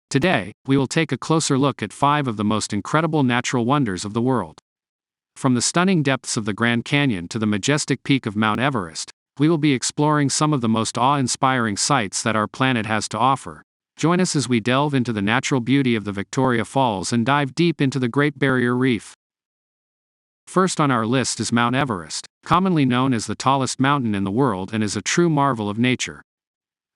Today, we will take a closer look at 5 of the most incredible natural wonders of the world. From the stunning depths of the Grand Canyon to the majestic peak of Mount Everest, we will be exploring some of the most awe-inspiring sights that our planet has to offer. Join us as we delve into the natural beauty of the Victoria Falls and dive deep into the Great Barrier Reef. First on our list is Mount Everest, commonly known as the tallest mountain in the world and is a true marvel of nature.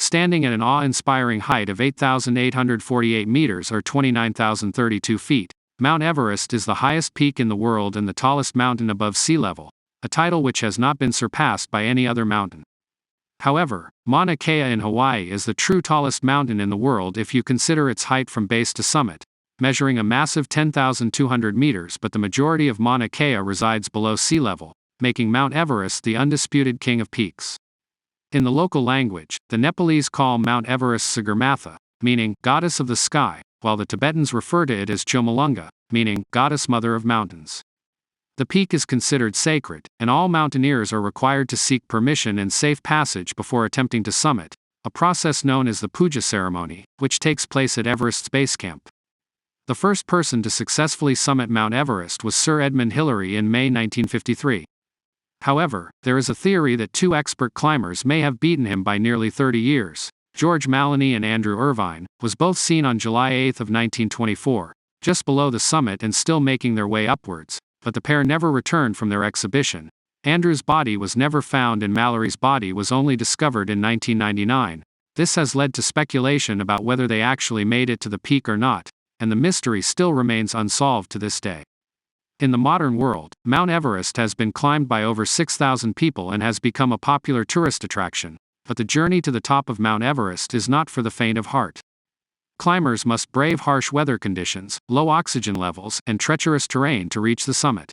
Standing at an awe-inspiring height of 8,848 meters or 29,032 feet, Mount Everest is the highest peak in the world and the tallest mountain above sea level, a title which has not been surpassed by any other mountain. However, Mauna Kea in Hawaii is the true tallest mountain in the world if you consider its height from base to summit, measuring a massive 10,200 meters, but the majority of Mauna Kea resides below sea level, making Mount Everest the undisputed king of peaks. In the local language, the Nepalese call Mount Everest Sagarmatha, meaning goddess of the sky, while the Tibetans refer to it as Chomolungma, meaning goddess mother of mountains. The peak is considered sacred, and all mountaineers are required to seek permission and safe passage before attempting to summit, a process known as the puja ceremony, which takes place at Everest's base camp. The first person to successfully summit Mount Everest was Sir Edmund Hillary in May 1953. However, there is a theory that 2 expert climbers may have beaten him by nearly 30 years. George Maloney and Andrew Irvine was both seen on July 8 of 1924, just below the summit and still making their way upwards, but the pair never returned from their exhibition. Andrew's body was never found and Mallory's body was only discovered in 1999. This has led to speculation about whether they actually made it to the peak or not, and the mystery still remains unsolved to this day. In the modern world, Mount Everest has been climbed by over 6,000 people and has become a popular tourist attraction, but the journey to the top of Mount Everest is not for the faint of heart. Climbers must brave harsh weather conditions, low oxygen levels, and treacherous terrain to reach the summit.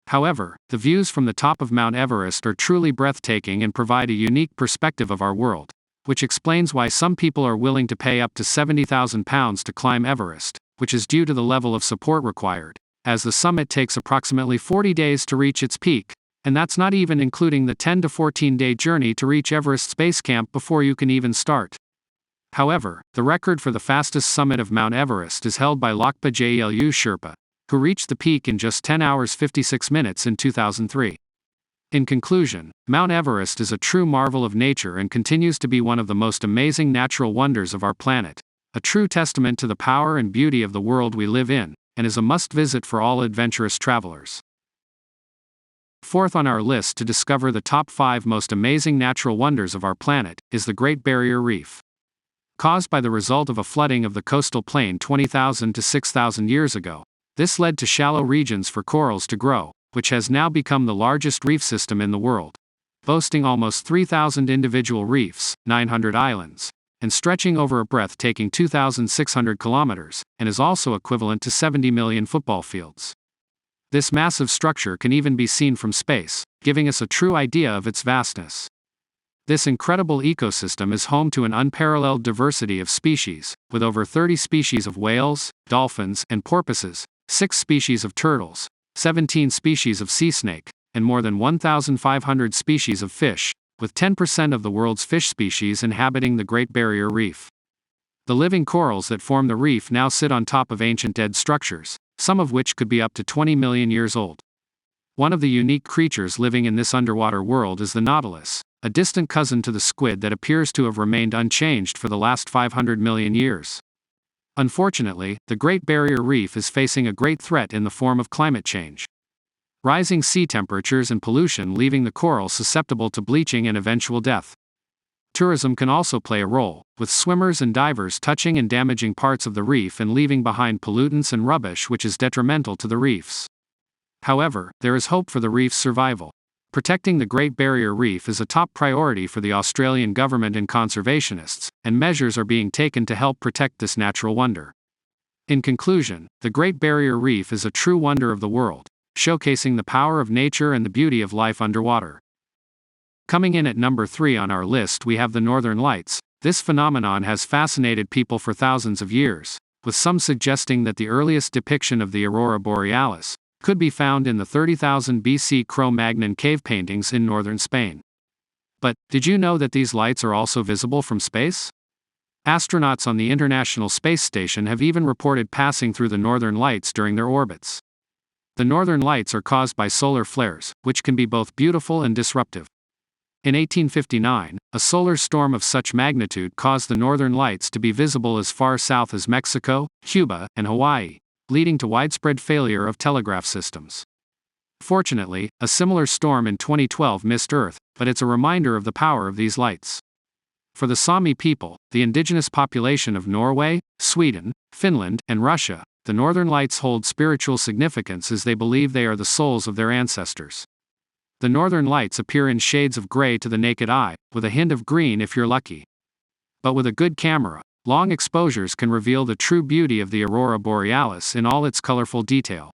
However, the views from the top of Mount Everest are truly breathtaking and provide a unique perspective of our world, which explains why some people are willing to pay up to £70,000 to climb Everest, which is due to the level of support required, as the summit takes approximately 40 days to reach its peak, and that's not even including the 10 to 14-day journey to reach Everest's base camp before you can even start. However, the record for the fastest summit of Mount Everest is held by Lokpa Jelu Sherpa, who reached the peak in just 10 hours 56 minutes in 2003. In conclusion, Mount Everest is a true marvel of nature and continues to be one of the most amazing natural wonders of our planet, a true testament to the power and beauty of the world we live in, and is a must-visit for all adventurous travelers. Fourth on our list to discover the top 5 most amazing natural wonders of our planet is the Great Barrier Reef. Caused by the result of a flooding of the coastal plain 20,000 to 6,000 years ago, this led to shallow regions for corals to grow, which has now become the largest reef system in the world, boasting almost 3,000 individual reefs, 900 islands, and stretching over a breathtaking 2,600 kilometers, and is also equivalent to 70 million football fields. This massive structure can even be seen from space, giving us a true idea of its vastness. This incredible ecosystem is home to an unparalleled diversity of species, with over 30 species of whales, dolphins, and porpoises, 6 species of turtles, 17 species of sea snake, and more than 1,500 species of fish, with 10% of the world's fish species inhabiting the Great Barrier Reef. The living corals that form the reef now sit on top of ancient dead structures, some of which could be up to 20 million years old. One of the unique creatures living in this underwater world is the nautilus, a distant cousin to the squid that appears to have remained unchanged for the last 500 million years. Unfortunately, the Great Barrier Reef is facing a great threat in the form of climate change. Rising sea temperatures and pollution leaving the coral susceptible to bleaching and eventual death. Tourism can also play a role, with swimmers and divers touching and damaging parts of the reef and leaving behind pollutants and rubbish which is detrimental to the reefs. However, there is hope for the reef's survival. Protecting the Great Barrier Reef is a top priority for the Australian government and conservationists, and measures are being taken to help protect this natural wonder. In conclusion, the Great Barrier Reef is a true wonder of the world, showcasing the power of nature and the beauty of life underwater. Coming in at number 3 on our list we have the Northern Lights. This phenomenon has fascinated people for thousands of years, with some suggesting that the earliest depiction of the aurora borealis could be found in the 30,000 BC Cro-Magnon cave paintings in northern Spain. But, did you know that these lights are also visible from space? Astronauts on the International Space Station have even reported passing through the northern lights during their orbits. The northern lights are caused by solar flares, which can be both beautiful and disruptive. In 1859, a solar storm of such magnitude caused the northern lights to be visible as far south as Mexico, Cuba, and Hawaii, leading to widespread failure of telegraph systems. Fortunately, a similar storm in 2012 missed Earth, but it's a reminder of the power of these lights. For the Sami people, the indigenous population of Norway, Sweden, Finland, and Russia, the northern lights hold spiritual significance as they believe they are the souls of their ancestors. The northern lights appear in shades of gray to the naked eye, with a hint of green if you're lucky. But with a good camera, long exposures can reveal the true beauty of the aurora borealis in all its colorful detail.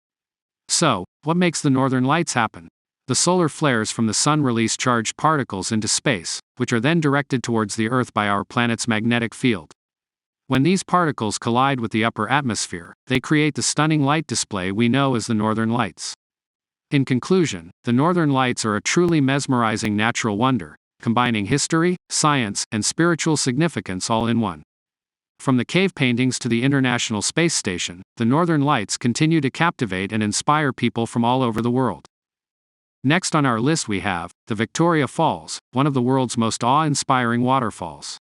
So, what makes the northern lights happen? The solar flares from the sun release charged particles into space, which are then directed towards the Earth by our planet's magnetic field. When these particles collide with the upper atmosphere, they create the stunning light display we know as the northern lights. In conclusion, the northern lights are a truly mesmerizing natural wonder, combining history, science, and spiritual significance all in one. From the cave paintings to the International Space Station, the northern lights continue to captivate and inspire people from all over the world. Next on our list we have the Victoria Falls, one of the world's most awe-inspiring waterfalls.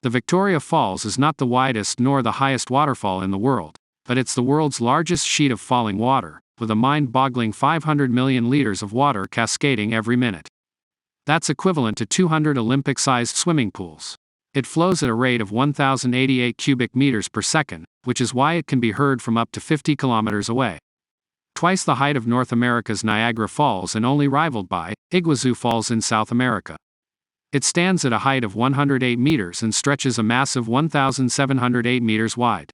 The Victoria Falls is not the widest nor the highest waterfall in the world, but it's the world's largest sheet of falling water, with a mind-boggling 500 million liters of water cascading every minute. That's equivalent to 200 Olympic-sized swimming pools. It flows at a rate of 1,088 cubic meters per second, which is why it can be heard from up to 50 kilometers away. Twice the height of North America's Niagara Falls and only rivaled by Iguazu Falls in South America. It stands at a height of 108 meters and stretches a massive 1,708 meters wide.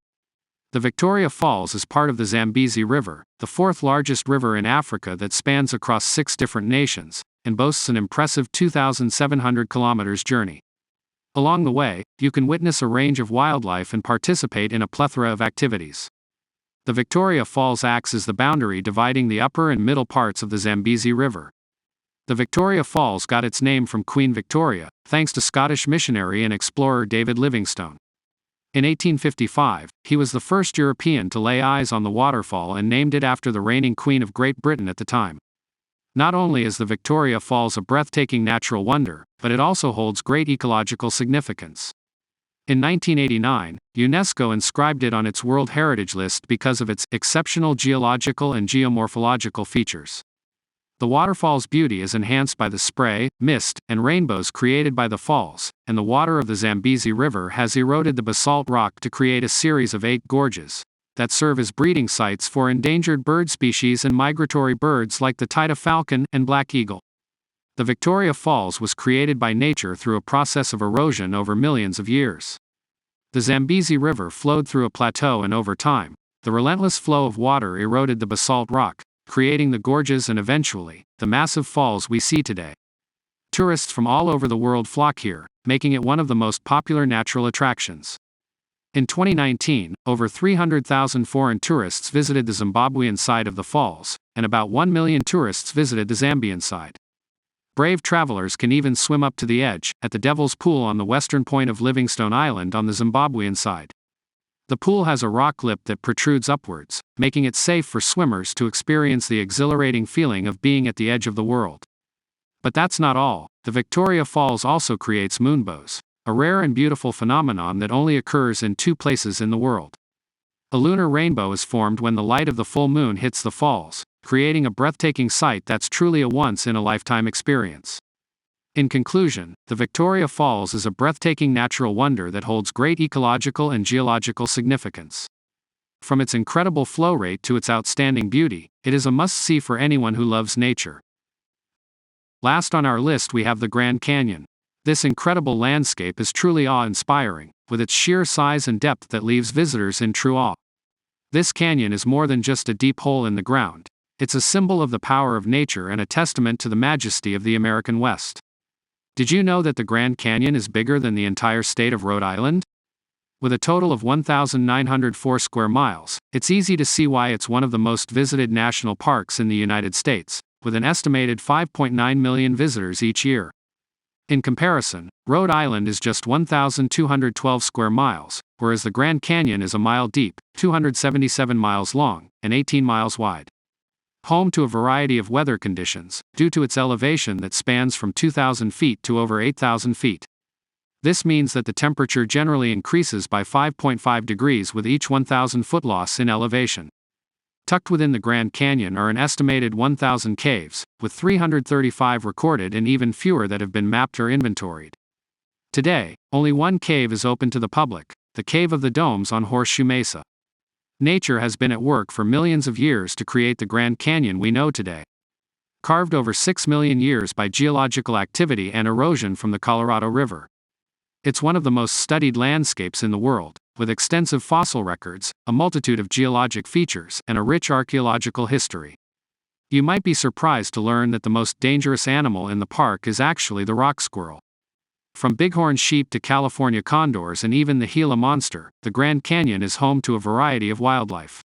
The Victoria Falls is part of the Zambezi River, the fourth largest river in Africa that spans across 6 different nations, and boasts an impressive 2,700 kilometers journey. Along the way, you can witness a range of wildlife and participate in a plethora of activities. The Victoria Falls acts as the boundary dividing the upper and middle parts of the Zambezi River. The Victoria Falls got its name from Queen Victoria, thanks to Scottish missionary and explorer David Livingstone. In 1855, he was the first European to lay eyes on the waterfall and named it after the reigning Queen of Great Britain at the time. Not only is the Victoria Falls a breathtaking natural wonder, but it also holds great ecological significance. In 1989, UNESCO inscribed it on its World Heritage List because of its exceptional geological and geomorphological features. The waterfall's beauty is enhanced by the spray, mist, and rainbows created by the falls, and the water of the Zambezi River has eroded the basalt rock to create a series of 8 gorges that serve as breeding sites for endangered bird species and migratory birds like the Taita falcon and black eagle. The Victoria Falls was created by nature through a process of erosion over millions of years. The Zambezi River flowed through a plateau and over time, the relentless flow of water eroded the basalt rock, creating the gorges and eventually, the massive falls we see today. Tourists from all over the world flock here, making it one of the most popular natural attractions. In 2019, over 300,000 foreign tourists visited the Zimbabwean side of the falls, and about 1 million tourists visited the Zambian side. Brave travelers can even swim up to the edge, at the Devil's Pool on the western point of Livingstone Island on the Zimbabwean side. The pool has a rock lip that protrudes upwards, making it safe for swimmers to experience the exhilarating feeling of being at the edge of the world. But that's not all. The Victoria Falls also creates moonbows, a rare and beautiful phenomenon that only occurs in 2 places in the world. A lunar rainbow is formed when the light of the full moon hits the falls, creating a breathtaking sight that's truly a once-in-a-lifetime experience. In conclusion, the Victoria Falls is a breathtaking natural wonder that holds great ecological and geological significance. From its incredible flow rate to its outstanding beauty, it is a must-see for anyone who loves nature. Last on our list we have the Grand Canyon. This incredible landscape is truly awe-inspiring, with its sheer size and depth that leaves visitors in true awe. This canyon is more than just a deep hole in the ground. It's a symbol of the power of nature and a testament to the majesty of the American West. Did you know that the Grand Canyon is bigger than the entire state of Rhode Island? With a total of 1,904 square miles, it's easy to see why it's one of the most visited national parks in the United States, with an estimated 5.9 million visitors each year. In comparison, Rhode Island is just 1,212 square miles, whereas the Grand Canyon is a mile deep, 277 miles long, and 18 miles wide. Home to a variety of weather conditions, due to its elevation that spans from 2,000 feet to over 8,000 feet. This means that the temperature generally increases by 5.5 degrees with each 1,000 foot loss in elevation. Tucked within the Grand Canyon are an estimated 1,000 caves, with 335 recorded and even fewer that have been mapped or inventoried. Today, only one cave is open to the public, the Cave of the Domes on Horseshoe Mesa. Nature has been at work for millions of years to create the Grand Canyon we know today. Carved over 6 million years by geological activity and erosion from the Colorado River. It's one of the most studied landscapes in the world, with extensive fossil records, a multitude of geologic features, and a rich archaeological history. You might be surprised to learn that the most dangerous animal in the park is actually the rock squirrel. From bighorn sheep to California condors and even the Gila monster, the Grand Canyon is home to a variety of wildlife.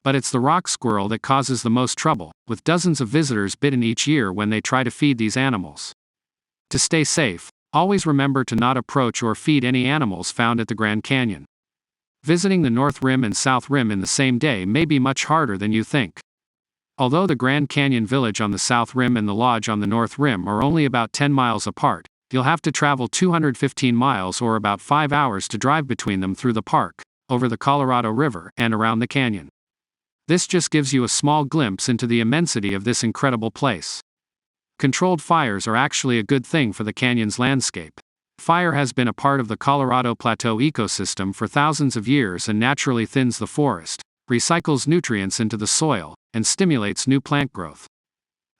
But it's the rock squirrel that causes the most trouble, with dozens of visitors bitten each year when they try to feed these animals. To stay safe, always remember to not approach or feed any animals found at the Grand Canyon. Visiting the North Rim and South Rim in the same day may be much harder than you think. Although the Grand Canyon Village on the South Rim and the Lodge on the North Rim are only about 10 miles apart, you'll have to travel 215 miles or about 5 hours to drive between them through the park, over the Colorado River, and around the canyon. This just gives you a small glimpse into the immensity of this incredible place. Controlled fires are actually a good thing for the canyon's landscape. Fire has been a part of the Colorado Plateau ecosystem for thousands of years and naturally thins the forest, recycles nutrients into the soil, and stimulates new plant growth.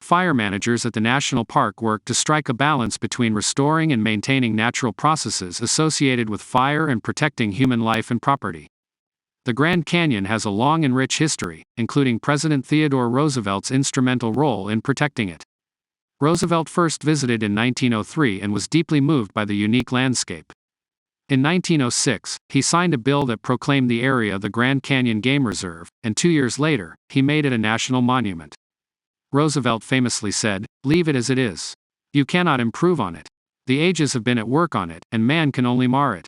Fire managers at the national park work to strike a balance between restoring and maintaining natural processes associated with fire and protecting human life and property. The Grand Canyon has a long and rich history, including President Theodore Roosevelt's instrumental role in protecting it. Roosevelt first visited in 1903 and was deeply moved by the unique landscape. In 1906, he signed a bill that proclaimed the area the Grand Canyon Game Reserve, and 2 years later, he made it a national monument. Roosevelt famously said, "Leave it as it is. You cannot improve on it. The ages have been at work on it, and man can only mar it."